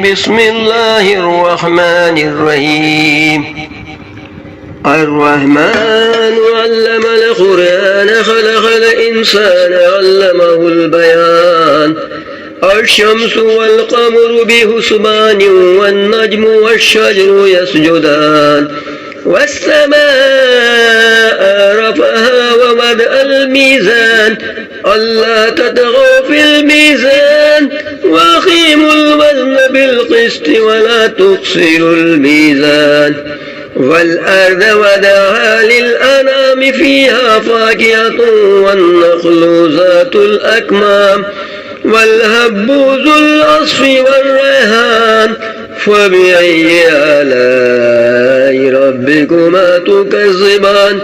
بسم الله الرحمن الرحيم. الرحمن علم القرآن خلق الإنسان علمه البيان. الشمس والقمر بحسبان والنجم والشجر يسجدان. والسماء رفعها ووضع الميزان ألا تطغوا في الميزان وأقيموا الوزن بالقسط ولا تخسروا الميزان. والأرض وضعها للأنام فيها فاكهة والنخل ذات الأكمام والهب ذو العصف والريحان. فبأي آلاء ربكما تكذبان؟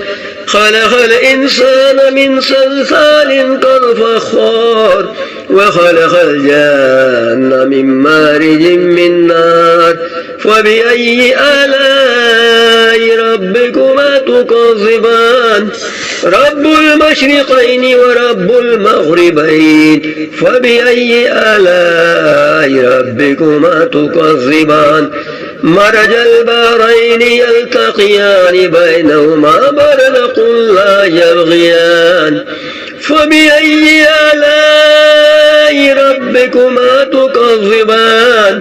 خلق الإنسان من صلصال كالفخار وخلق الجان من مارج من نار. فبأي آلاء ربكما تكذبان؟ رب المشرقين ورب المغربين. فبأي آلاء ربكما تكذبان؟ مرج البحرين يلتقيان بينهما برزخ لا يبغيان. فبأي آلاء ربكما تكذبان؟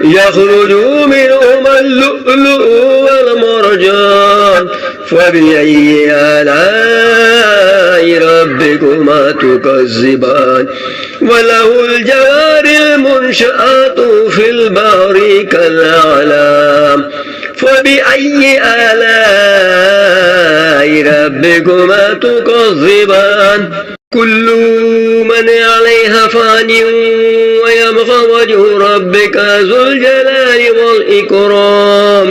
يخرج منهما اللؤلؤ والمرجان. فبأي آلاء ربكما تكذبان؟ وله الجوار المنشآت في البحر كالأعلام. فبأي آلاء ربكما تكذبان؟ كل من عليها فان ويبقى وجه ربك ذو الجلال والإكرام.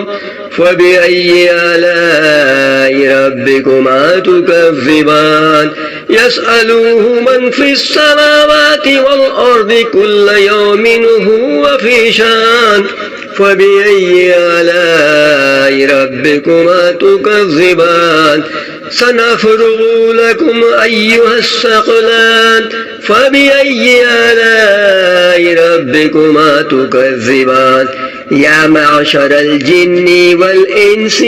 فبأي آلاء ربكما تكذبان؟ يسأله من في السماوات والأرض كل يوم هو في شان. فبأي آلاء ربكما تكذبان؟ سنفرغ لكم أيها الثقلان. فبأي آلاء ربكما تكذبان؟ يا معشر الجن والإنس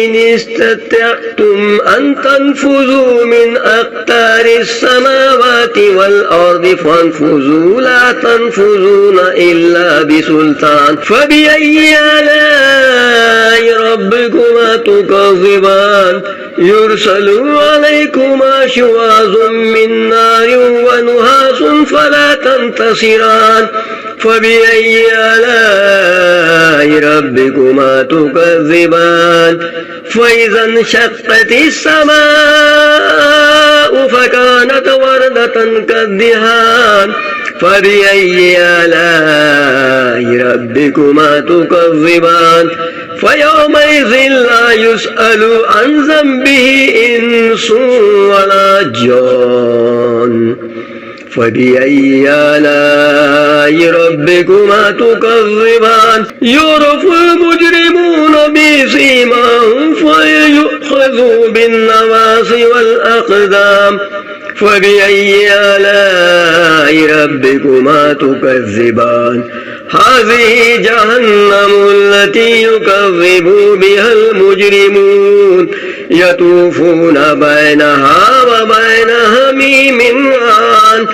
إن استطعتم أن تنفذوا من أقطار السماوات والأرض فانفذوا لا تنفذون إلا بسلطان. فبأي آلاء ربكما تكذبان؟ يرسل عليكما شواظ من نار ونحاس فلا تنتصران. فبأي آلاء ربكما تكذبان؟ فإذا انشقت السماء فكانت وردة كالدهان. فبأي آلاء ربكما تكذبان؟ فيومئذ لا يسأل عن ذنبه إنس ولا جان. فبأي آلاء ربكما تكذبان؟ يعرف المجرمون بسيماهم فيؤخذوا بالنواصي والأقدام. فبأي آلاء ربكما تكذبان؟ هذه جهنم التي يكذب بها المجرمون يطوفون بينها وبين حميم آن.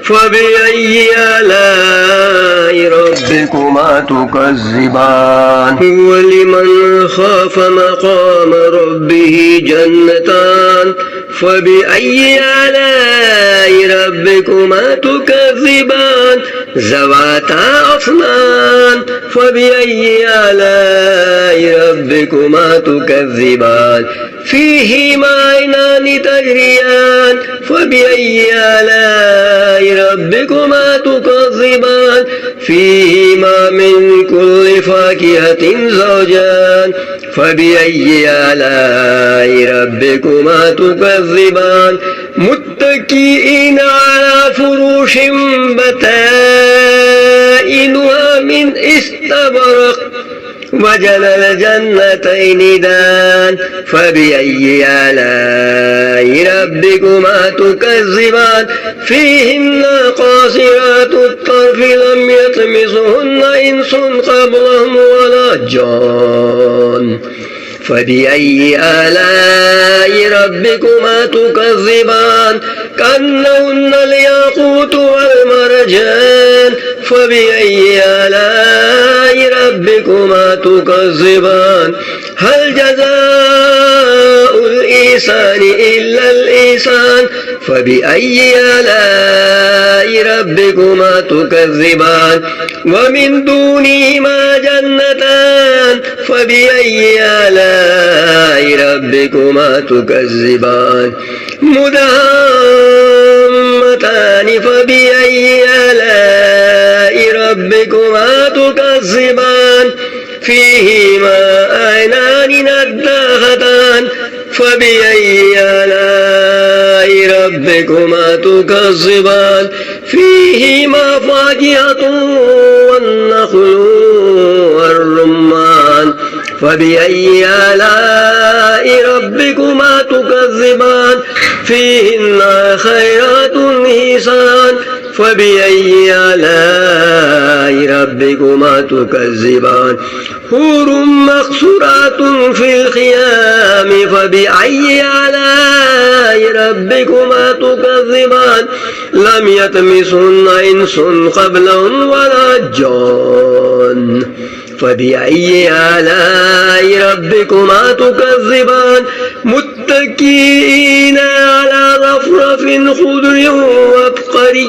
فبأي آلاء ربكما تكذبان؟ ولمن خاف مقام ربه جنتان. فبأي آلاء ربكما تكذبان؟ ذواتا أفنان. فبأي آلاء ربكما تكذبان؟ فيهما عينان تجريان. فبأي آلاء ربكما تكذبان؟ فيهما من كل فاكهة زوجان. فبأي آلاء ربكما تكذبان؟ متكئين على فروش بطائنها من استبرق وجنى الجنتين دان. فبأي آلاء ربكما تكذبان؟ فيهن قاصرات الطرف لم يطمثهن يطمسهن إنس قبلهم ولا جان فبأي آلاء ربكما تكذبان كأنهن الياقوت والمرجان فبأي آلاء ربكما تكذبان هل جزاء الإحسان إلا الإحسان فبأي آلاء ربكما تكذبان ومن دونهما جنتان فبأي آلاء ربكما تكذبان مدهامتان فبأي آلاء ربكما تكذبان فيهما عينان نضاختان فبأي آلاء ربكما تكذبان فيهما فاكهة والنخل والرمان فبأي آلاء ربكما تكذبان فيهن خيرات حسان فبأي آلاء ربكما تكذبان حور مقصورات في الخيام فبأي آلاء ربكما تكذبان لم يطمسهن إنس قبلهم ولا جان فبأي آلاء ربكما تكذبان متكئين على رفرف خضر وعبقري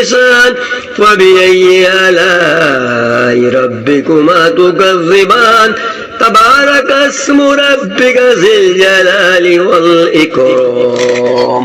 حسان فبأي آلاء ربكما تكذبان تبارك اسم ربك ذي الجلال والإكرام.